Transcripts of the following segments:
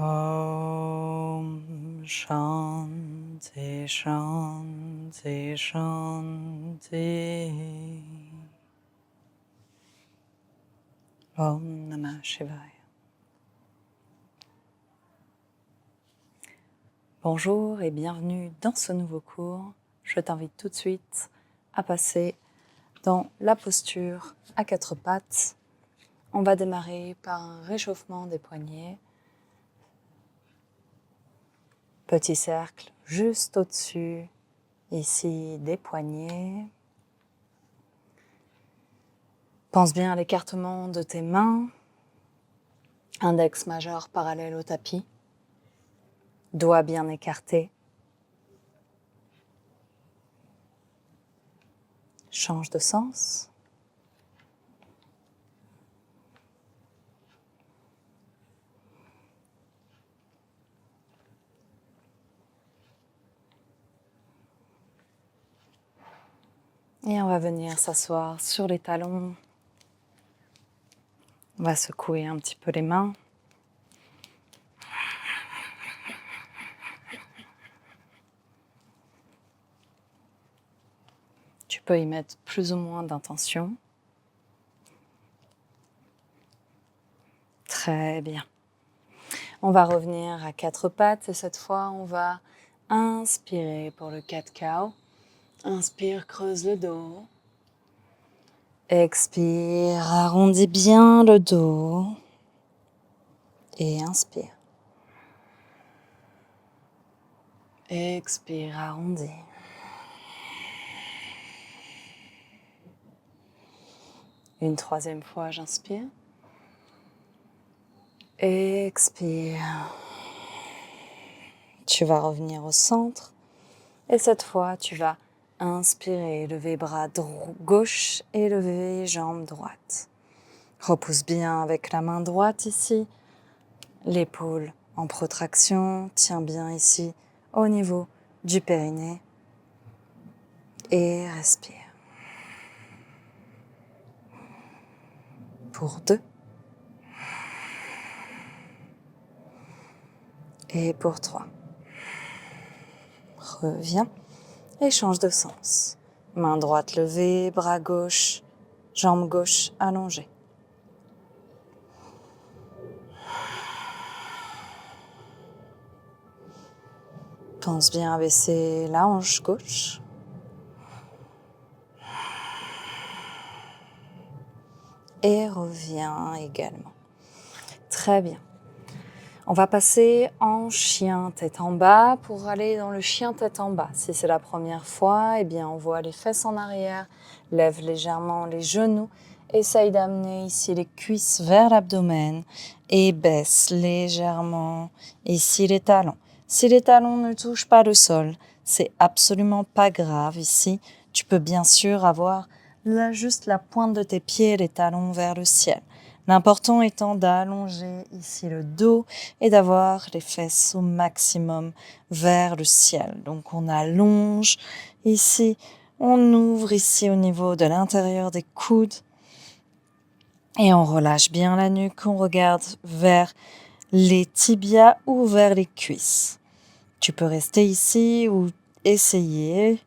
Om Shanti Shanti Shanti. Om Namah Shivaya. Bonjour et bienvenue dans ce nouveau cours. Je t'invite tout de suite à passer dans la posture à quatre pattes. On va démarrer par un réchauffement des poignets. Petit cercle juste au-dessus, ici, des poignets. Pense bien à l'écartement de tes mains. Index majeur parallèle au tapis. Doigts bien écartés. Change de sens. Et on va venir s'asseoir sur les talons. On va secouer un petit peu les mains. Tu peux y mettre plus ou moins d'intention. Très bien. On va revenir à quatre pattes et cette fois, on va inspirer pour le cat-cow. Inspire, creuse le dos. Expire, arrondis bien le dos. Et inspire. Expire, arrondis. Une troisième fois, j'inspire. Expire. Tu vas revenir au centre. Et cette fois, tu vas inspirer, lever bras gauche et lever jambe droite. Repousse bien avec la main droite ici. L'épaule en protraction. Tiens bien ici au niveau du périnée. Et respire. Pour 2. Et pour 3. Reviens et change de sens. Main droite levée, bras gauche, jambe gauche allongée. Pense bien à baisser la hanche gauche. Et reviens également. Très bien. On va passer en chien tête en bas pour aller dans le chien tête en bas. Si c'est la première fois, eh bien on voit les fesses en arrière, lève légèrement les genoux, essaye d'amener ici les cuisses vers l'abdomen et baisse légèrement ici les talons. Si les talons ne touchent pas le sol, c'est absolument pas grave ici. Tu peux bien sûr avoir là juste la pointe de tes pieds, les talons vers le ciel. L'important étant d'allonger ici le dos et d'avoir les fesses au maximum vers le ciel. Donc on allonge ici, on ouvre ici au niveau de l'intérieur des coudes et on relâche bien la nuque, on regarde vers les tibias ou vers les cuisses. Tu peux rester ici ou essayer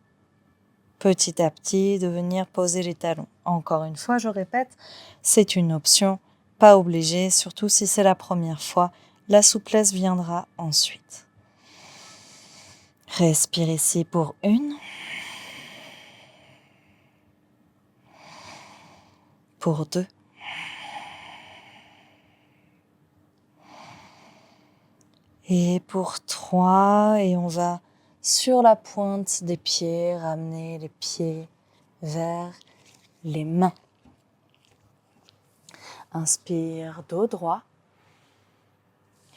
petit à petit de venir poser les talons. Encore une fois, je répète, c'est une option, pas obligée, surtout si c'est la première fois. La souplesse viendra ensuite. Respire ici pour 1. Pour 2. Et pour 3. Et on va sur la pointe des pieds, ramener les pieds vers les mains. Inspire, dos droit.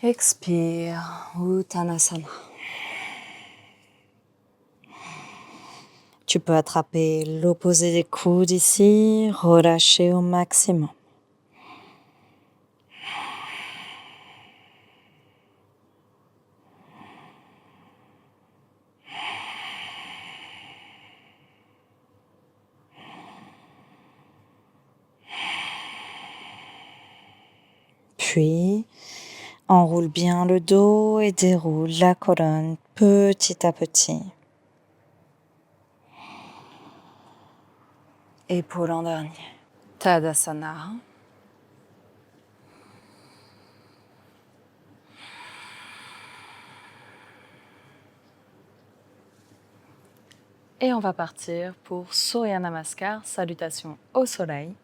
Expire, Uttanasana. Tu peux attraper l'opposé des coudes ici, relâcher au maximum. Puis, Enroule bien le dos et déroule la colonne petit à petit. Épaule en dernier. Tadasana. Et on va partir pour Surya Namaskar, salutation au soleil.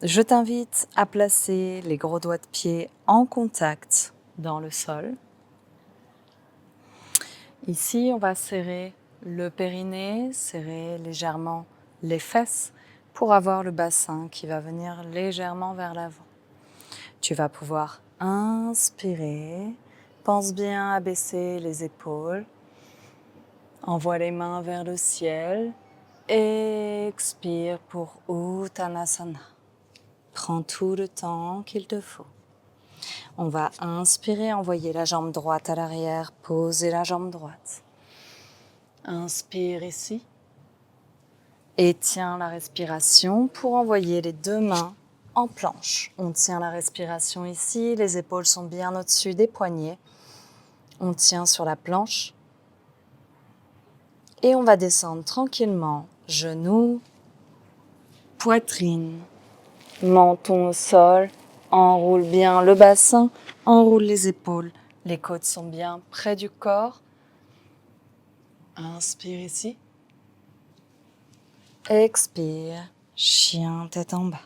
Je t'invite à placer les gros doigts de pied en contact dans le sol. Ici, on va serrer le périnée, serrer légèrement les fesses pour avoir le bassin qui va venir légèrement vers l'avant. Tu vas pouvoir inspirer, pense bien à baisser les épaules, envoie les mains vers le ciel, expire pour Uttanasana. Prends tout le temps qu'il te faut. On va inspirer, envoyer la jambe droite à l'arrière, poser la jambe droite. Inspire ici. Et tiens la respiration pour envoyer les deux mains en planche. On tient la respiration ici, les épaules sont bien au-dessus des poignets. On tient sur la planche. Et on va descendre tranquillement, genoux, poitrine, menton au sol. Enroule bien le bassin, enroule les épaules. Les côtes sont bien près du corps. Inspire ici. Expire, chien tête en bas.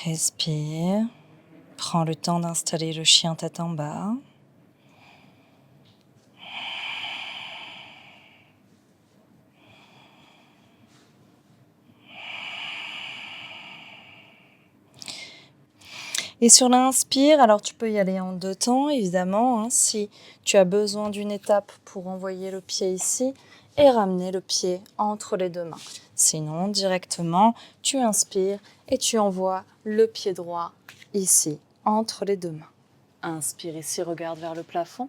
Respire. Prends le temps d'installer le chien tête en bas. Et sur l'inspire, alors tu peux y aller en deux temps, évidemment, hein, si tu as besoin d'une étape pour envoyer le pied ici et ramener le pied entre les deux mains. Sinon, directement, tu inspires et tu envoies le pied droit ici, entre les deux mains. Inspire ici, regarde vers le plafond.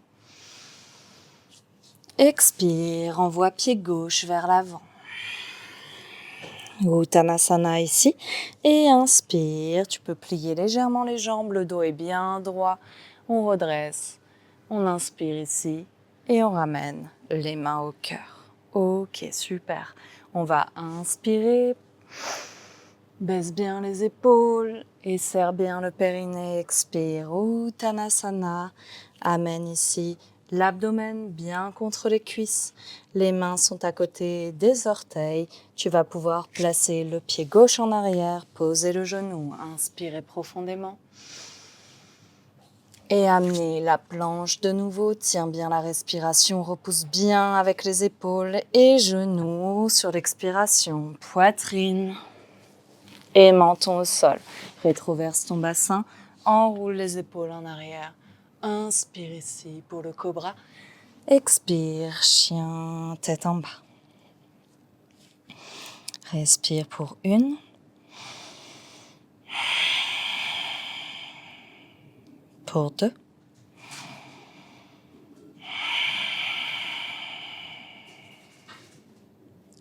Expire, envoie pied gauche vers l'avant. Uttanasana ici. Et inspire, tu peux plier légèrement les jambes, le dos est bien droit. On redresse, on inspire ici et on ramène les mains au cœur. Ok, super. On va inspirer, baisse bien les épaules et serre bien le périnée. Expire, Uttanasana. Amène ici l'abdomen bien contre les cuisses. Les mains sont à côté des orteils. Tu vas pouvoir placer le pied gauche en arrière, poser le genou, inspirer profondément. Et amener la planche de nouveau. Tiens bien la respiration, repousse bien avec les épaules et genoux sur l'expiration. Poitrine et menton au sol. Rétroverse ton bassin, enroule les épaules en arrière. Inspire ici pour le cobra. Expire, chien, tête en bas. Respire pour une. Pour deux.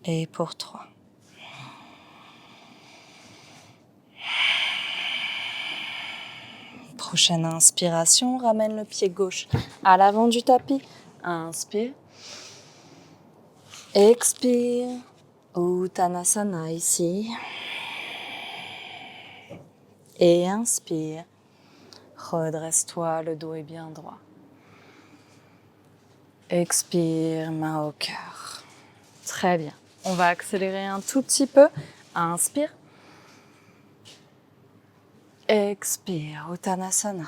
Et pour trois. Prochaine inspiration, ramène le pied gauche à l'avant du tapis. Inspire. Expire. Uttanasana ici. Et inspire. Redresse-toi, le dos est bien droit. Expire, main au cœur. Très bien. On va accélérer un tout petit peu. Inspire. Expire, Uttanasana.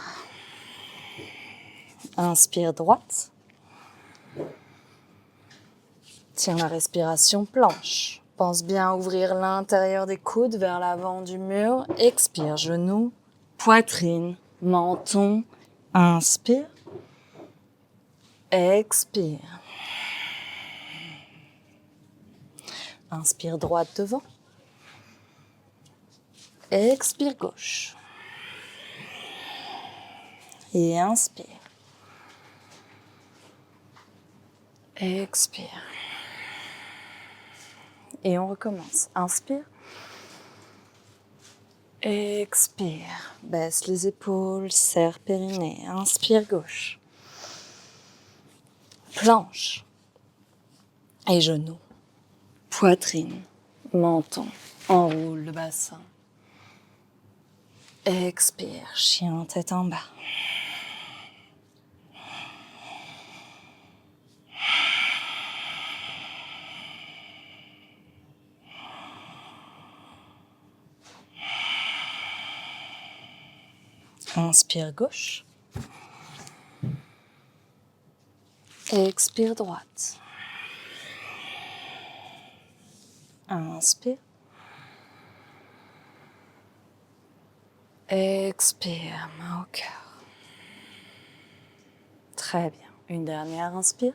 Inspire droite. Tiens la respiration planche. Pense bien à ouvrir l'intérieur des coudes vers l'avant du mur. Expire, genoux, poitrine, menton. Inspire. Expire. Inspire droite devant. Expire gauche. Et inspire. Expire. Et on recommence. Inspire. Expire. Baisse les épaules, serre périnée. Inspire gauche. Planche. Et genoux. Poitrine. Menton. Enroule le bassin. Expire. Chien tête en bas. Inspire gauche. Expire droite. Inspire. Expire, main au cœur. Très bien. Une dernière, inspire.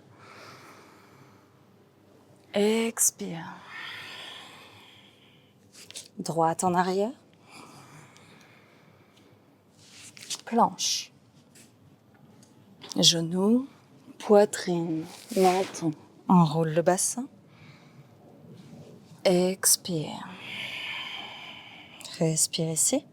Expire. Droite en arrière. Planche. Genoux, poitrine, menton. Enroule le bassin. Expire. Respire ici.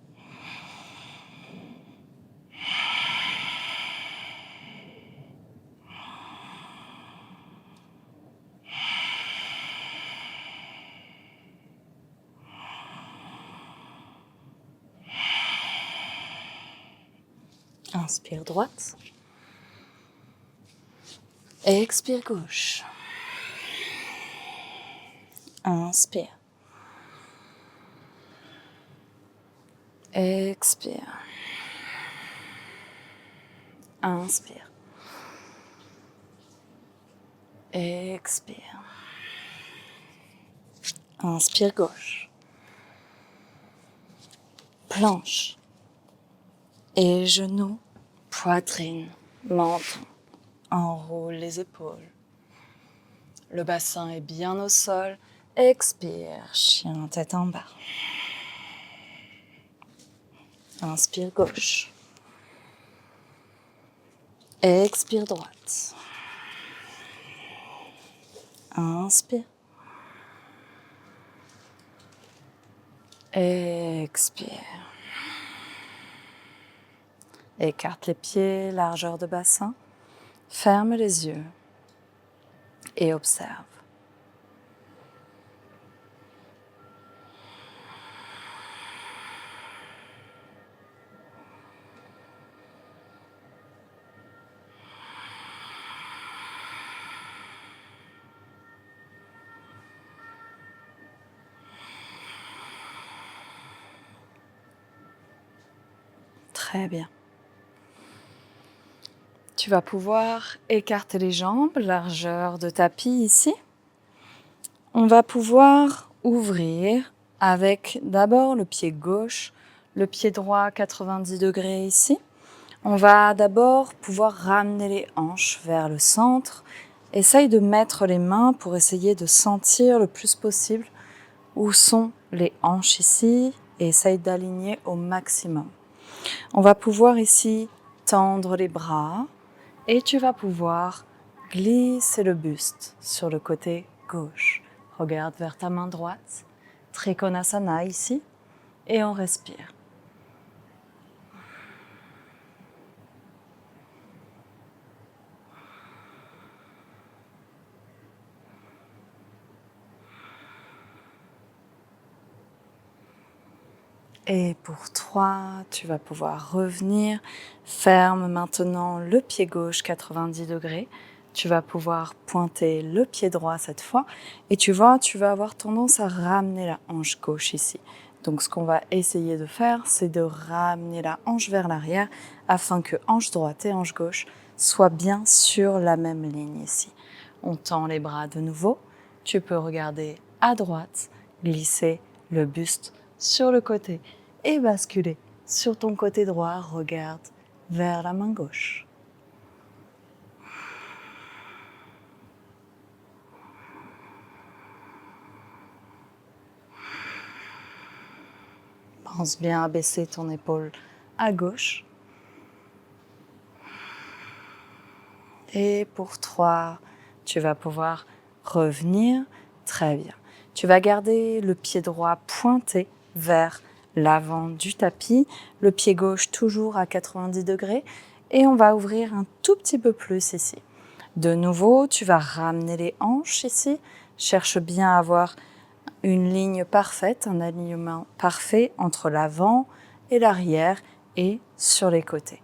Inspire droite. Expire gauche. Inspire. Expire. Inspire. Expire. Inspire gauche. Planche. Et genoux, poitrine, menton. Enroule les épaules. Le bassin est bien au sol. Expire, chien tête en bas. Inspire gauche. Expire droite. Inspire. Expire. Écarte les pieds, largeur de bassin. Ferme les yeux et observe. Très bien. Tu vas pouvoir écarter les jambes, largeur de tapis ici. On va pouvoir ouvrir avec d'abord le pied gauche, le pied droit 90 degrés ici. On va d'abord pouvoir ramener les hanches vers le centre. Essaye de mettre les mains pour essayer de sentir le plus possible où sont les hanches ici et essaye d'aligner au maximum. On va pouvoir ici tendre les bras et tu vas pouvoir glisser le buste sur le côté gauche. Regarde vers ta main droite, Trikonasana ici, et on respire. Et pour 3, tu vas pouvoir revenir. Ferme maintenant le pied gauche 90 degrés. Tu vas pouvoir pointer le pied droit cette fois. Et tu vois, tu vas avoir tendance à ramener la hanche gauche ici. Donc ce qu'on va essayer de faire, c'est de ramener la hanche vers l'arrière afin que hanche droite et hanche gauche soient bien sur la même ligne ici. On tend les bras de nouveau. Tu peux regarder à droite, glisser le buste sur le côté et basculer sur ton côté droit. Regarde vers la main gauche. Pense bien à baisser ton épaule à gauche. Et pour 3, tu vas pouvoir revenir. Très bien. Tu vas garder le pied droit pointé vers l'avant du tapis, le pied gauche toujours à 90 degrés et on va ouvrir un tout petit peu plus ici. De nouveau, tu vas ramener les hanches ici, cherche bien à avoir une ligne parfaite, un alignement parfait entre l'avant et l'arrière et sur les côtés.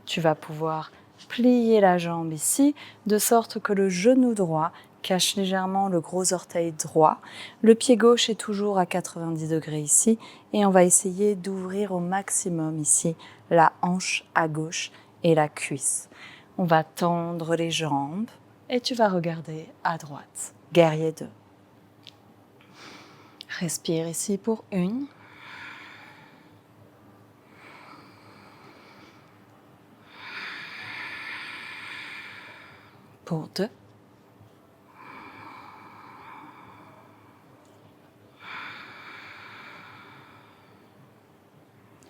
Tu vas pouvoir plier la jambe ici, de sorte que le genou droit cache légèrement le gros orteil droit. Le pied gauche est toujours à 90 degrés ici et on va essayer d'ouvrir au maximum ici la hanche à gauche et la cuisse. On va tendre les jambes et tu vas regarder à droite. Guerrier 2. Respire ici pour 1. Pour 2.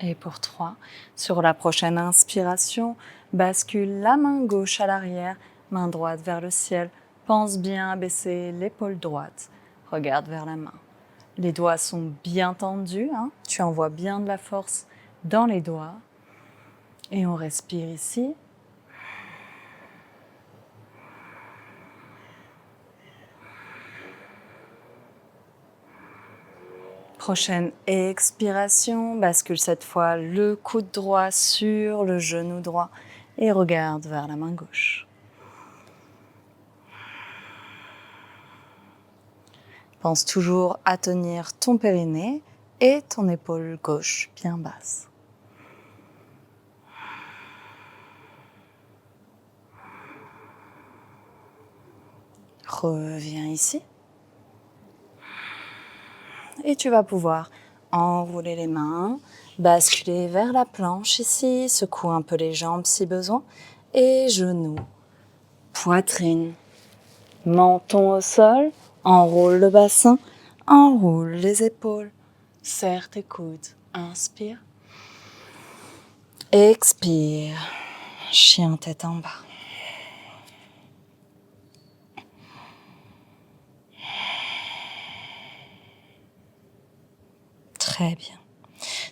Et pour 3, sur la prochaine inspiration, bascule la main gauche à l'arrière, main droite vers le ciel. Pense bien à baisser l'épaule droite. Regarde vers la main. Les doigts sont bien tendus, tu envoies bien de la force dans les doigts. Et on respire ici. Prochaine expiration, bascule cette fois le coude droit sur le genou droit et regarde vers la main gauche. Pense toujours à tenir ton périnée et ton épaule gauche bien basse. Reviens ici. Et tu vas pouvoir enrouler les mains, basculer vers la planche ici, secoue un peu les jambes si besoin, et genoux, poitrine, menton au sol, enroule le bassin, enroule les épaules, serre tes coudes, inspire, expire, chien tête en bas. Très bien.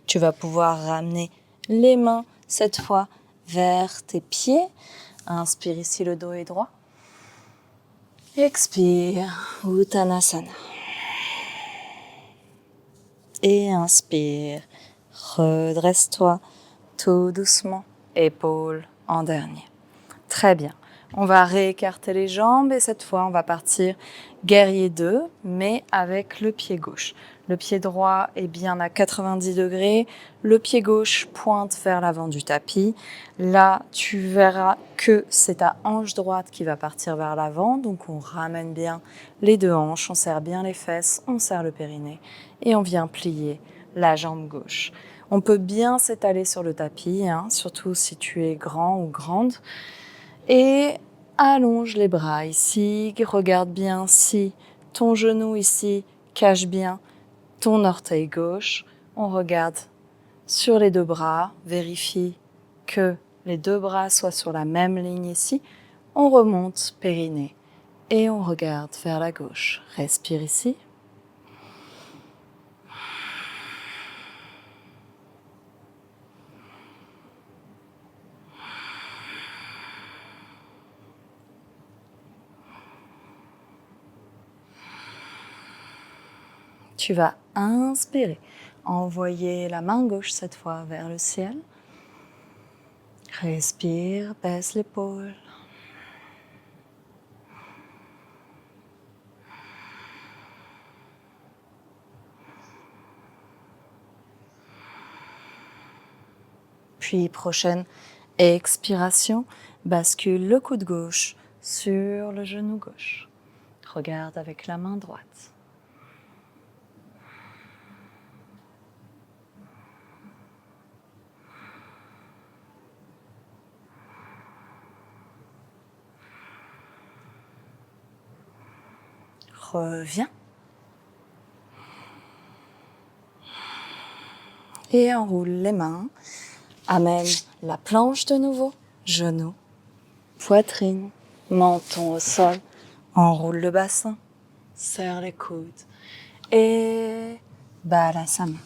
Tu vas pouvoir ramener les mains, cette fois, vers tes pieds. Inspire ici, le dos est droit. Expire, Uttanasana. Et inspire, redresse-toi tout doucement, épaules en dernier. Très bien. On va réécarter les jambes et cette fois, on va partir guerrier 2, mais avec le pied gauche. Le pied droit est bien à 90 degrés. Le pied gauche pointe vers l'avant du tapis. Là, tu verras que c'est ta hanche droite qui va partir vers l'avant. Donc, on ramène bien les deux hanches, on serre bien les fesses, on serre le périnée et on vient plier la jambe gauche. On peut bien s'étaler sur le tapis, surtout si tu es grand ou grande. Et allonge les bras ici, regarde bien si ton genou ici cache bien ton orteil gauche. On regarde sur les deux bras, vérifie que les deux bras soient sur la même ligne ici. On remonte périnée et on regarde vers la gauche. Respire ici. Tu vas inspirer, envoyer la main gauche cette fois vers le ciel. Respire, baisse l'épaule. Puis prochaine expiration, bascule le coude gauche sur le genou gauche. Regarde avec la main droite. Reviens. Et enroule les mains. Amène la planche de nouveau. Genoux, poitrine, menton au sol. Enroule le bassin. Serre les coudes. Et Balasana.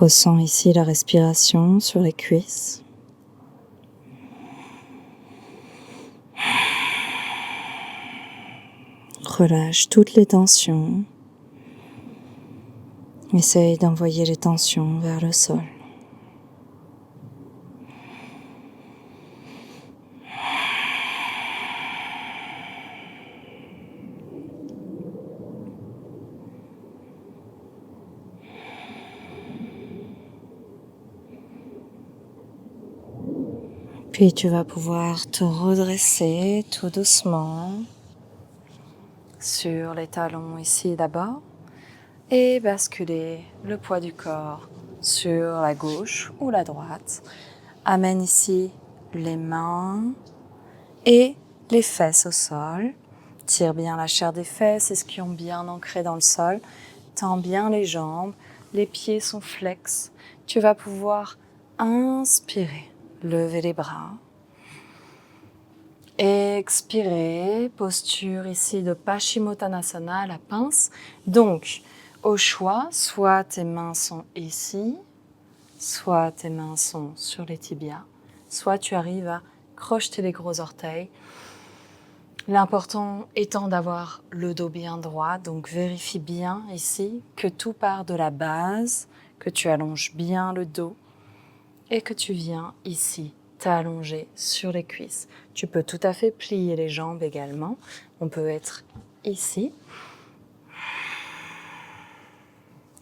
Ressens ici la respiration sur les cuisses. Relâche toutes les tensions. Essaye d'envoyer les tensions vers le sol. Puis tu vas pouvoir te redresser tout doucement sur les talons ici d'abord et basculer le poids du corps sur la gauche ou la droite. Amène ici les mains et les fesses au sol. Tire bien la chair des fesses, ischion bien ancré dans le sol. Tends bien les jambes, les pieds sont flex. Tu vas pouvoir inspirer, lever les bras. Expirer, posture ici de Paschimottanasana, la pince. Donc, au choix, soit tes mains sont ici, soit tes mains sont sur les tibias, soit tu arrives à crocheter les gros orteils. L'important étant d'avoir le dos bien droit, donc vérifie bien ici que tout part de la base, que tu allonges bien le dos et que tu viens ici t'allonger sur les cuisses. Tu peux tout à fait plier les jambes également. On peut être ici.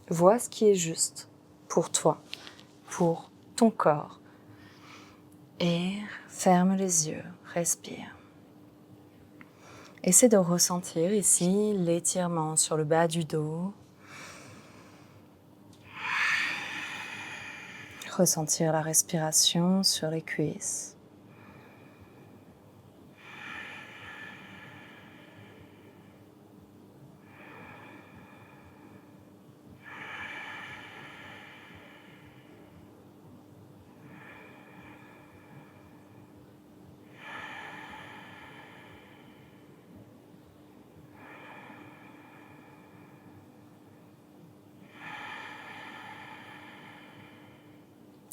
Vois ce qui est juste pour toi, pour ton corps. Et ferme les yeux, respire. Essaie de ressentir ici l'étirement sur le bas du dos. Ressentir la respiration sur les cuisses.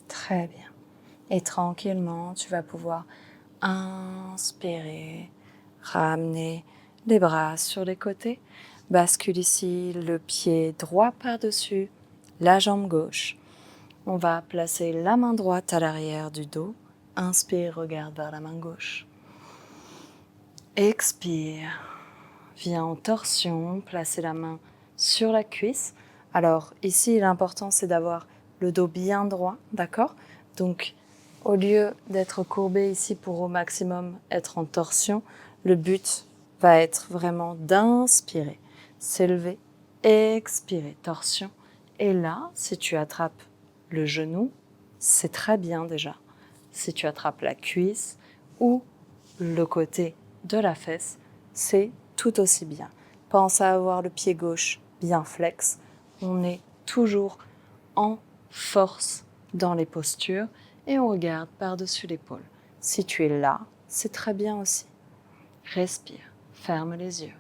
Très bien. Et tranquillement, tu vas pouvoir inspirer, ramener les bras sur les côtés. Bascule ici le pied droit par-dessus la jambe gauche. On va placer la main droite à l'arrière du dos. Inspire, regarde vers la main gauche. Expire. Viens en torsion, placer la main sur la cuisse. Alors ici, l'important c'est d'avoir le dos bien droit, d'accord ? Donc au lieu d'être courbé ici pour au maximum être en torsion, le but va être vraiment d'inspirer, s'élever, expirer, torsion. Et là, si tu attrapes le genou, c'est très bien déjà. Si tu attrapes la cuisse ou le côté de la fesse, c'est tout aussi bien. Pense à avoir le pied gauche bien flex. On est toujours en force dans les postures et on regarde par-dessus l'épaule. Si tu es là, c'est très bien aussi. Respire, ferme les yeux.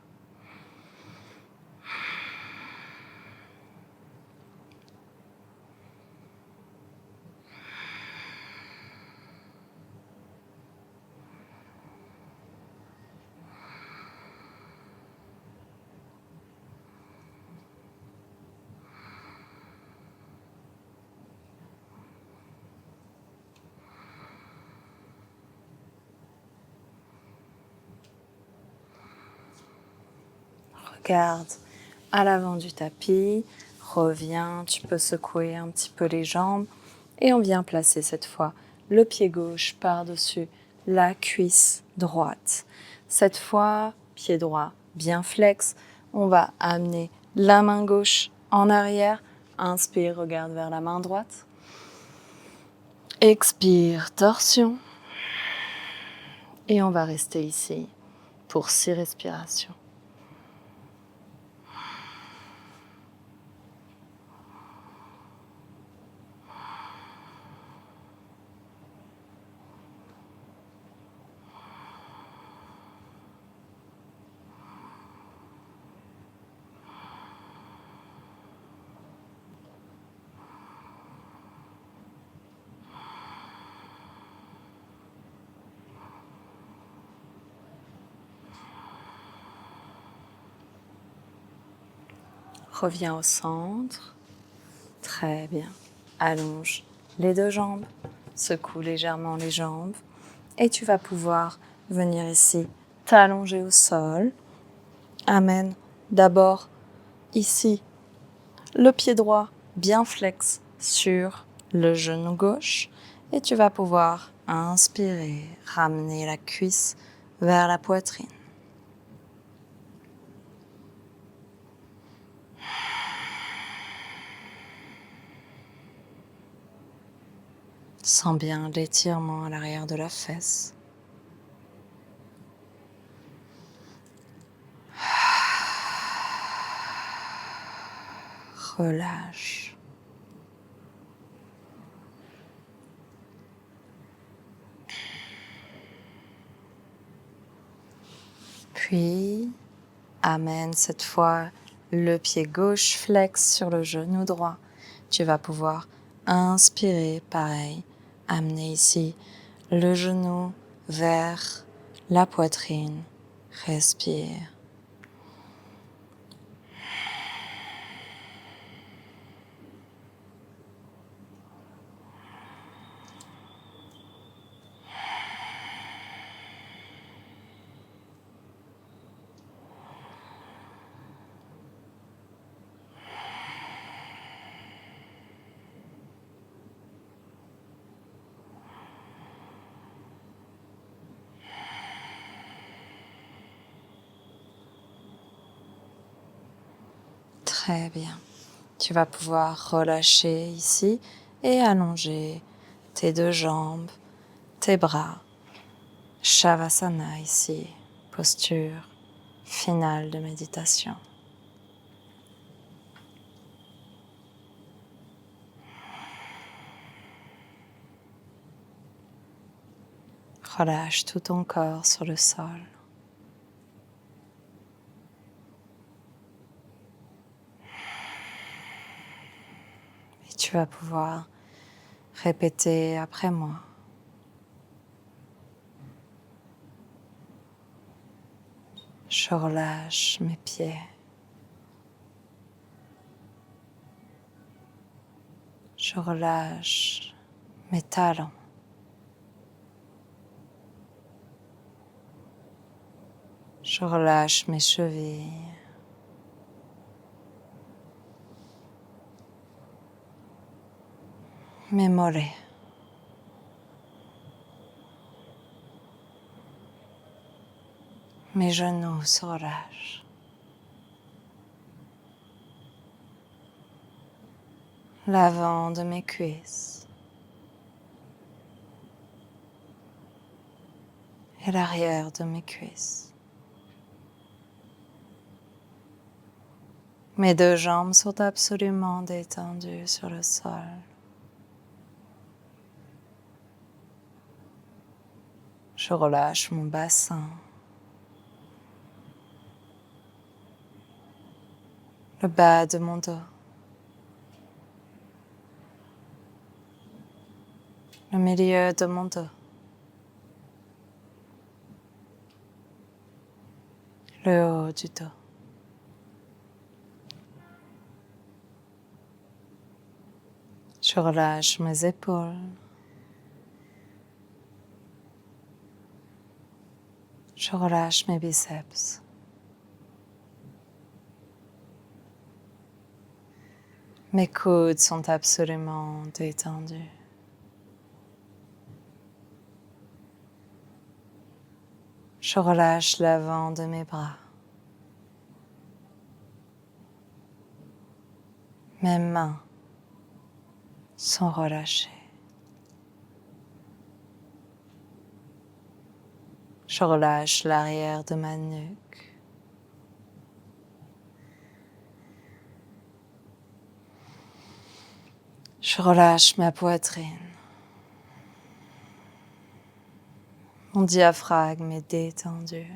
Regarde à l'avant du tapis, reviens, tu peux secouer un petit peu les jambes et on vient placer cette fois le pied gauche par-dessus la cuisse droite. Cette fois, pied droit bien flex, on va amener la main gauche en arrière, inspire, regarde vers la main droite. Expire, torsion. Et on va rester ici pour 6 respirations. Reviens au centre. Très bien. Allonge les deux jambes. Secoue légèrement les jambes. Et tu vas pouvoir venir ici t'allonger au sol. Amène d'abord ici le pied droit bien flex sur le genou gauche. Et tu vas pouvoir inspirer, ramener la cuisse vers la poitrine. Sens bien l'étirement à l'arrière de la fesse. Relâche. Puis, amène cette fois le pied gauche flex sur le genou droit. Tu vas pouvoir inspirer, pareil, amener ici le genou vers la poitrine. Respire. Très bien. Tu vas pouvoir relâcher ici et allonger tes deux jambes, tes bras. Shavasana ici, posture finale de méditation. Relâche tout ton corps sur le sol. Et tu vas pouvoir répéter après moi. Je relâche mes pieds. Je relâche mes talons. Je relâche mes chevilles. Mes mollets. Mes genoux se relâchent. L'avant de mes cuisses. Et l'arrière de mes cuisses. Mes deux jambes sont absolument détendues sur le sol. Je relâche mon bassin. Le bas de mon dos. Le milieu de mon dos. Le haut du dos. Je relâche mes épaules. Je relâche mes biceps. Mes coudes sont absolument détendus. Je relâche l'avant de mes bras. Mes mains sont relâchées. Je relâche l'arrière de ma nuque. Je relâche ma poitrine. Mon diaphragme est détendu.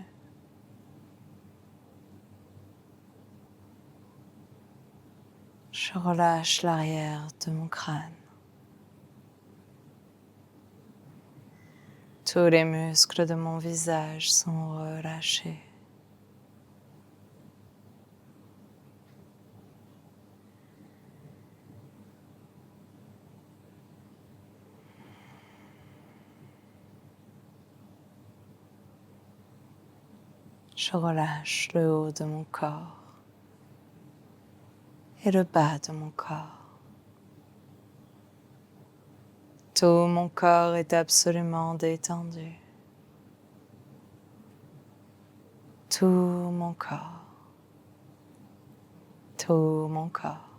Je relâche l'arrière de mon crâne. Tous les muscles de mon visage sont relâchés. Je relâche le haut de mon corps et le bas de mon corps. Tout mon corps est absolument détendu. Tout mon corps. Tout mon corps.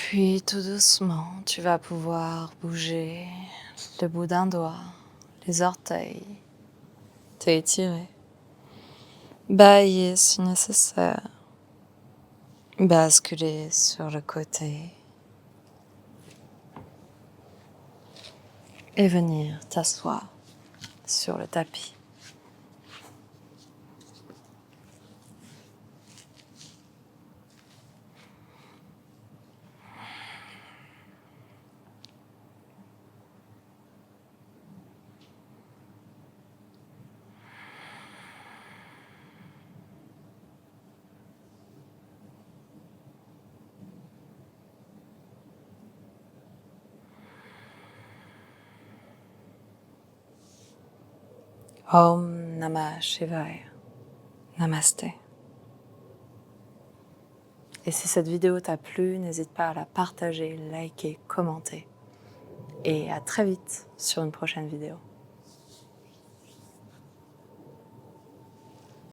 Puis tout doucement, tu vas pouvoir bouger le bout d'un doigt, les orteils, t'étirer, bâiller si nécessaire, basculer sur le côté et venir t'asseoir sur le tapis. Om Namah Shivaya. Namasté. Et si cette vidéo t'a plu, n'hésite pas à la partager, liker, commenter. Et à très vite sur une prochaine vidéo.